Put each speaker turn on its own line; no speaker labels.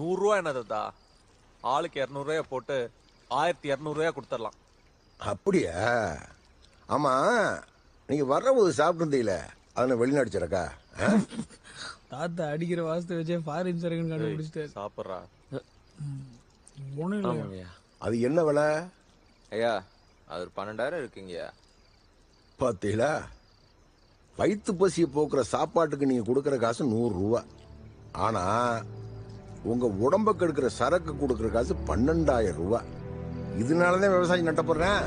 100 என்ன தாத்தா? ஆளுக்கு 200 போட்டு 1200 கொடுத்துடலாம்.
அப்படியா? ஆமா, நீங்க வர்றபோது சாப்பிட்டு இருந்தீங்களே, அதனை வெளிநாடு சரக்கா?
தாத்தா அடிக்கிற வாசத்தை வச்சே ஃபாரின் சரக்குன்னு கண்டுபிடிச்சிட்டாரு.
சாப்பிட்றா.
ஒன்றும் இல்லையா?
அது என்ன விலை?
ஐயா அது ஒரு 12,000 இருக்குங்கய்யா.
பாத்தீங்களா, வயிற்று பசியை போக்குற சாப்பாட்டுக்கு நீங்க கொடுக்கற காசு 100 ரூபா. ஆனா உங்க உடம்ப கெடுக்கிற சரக்கு கொடுக்கற காசு 12,000 ரூபாய். இதனாலதான் விவசாயி நட்டப்படுறேன்.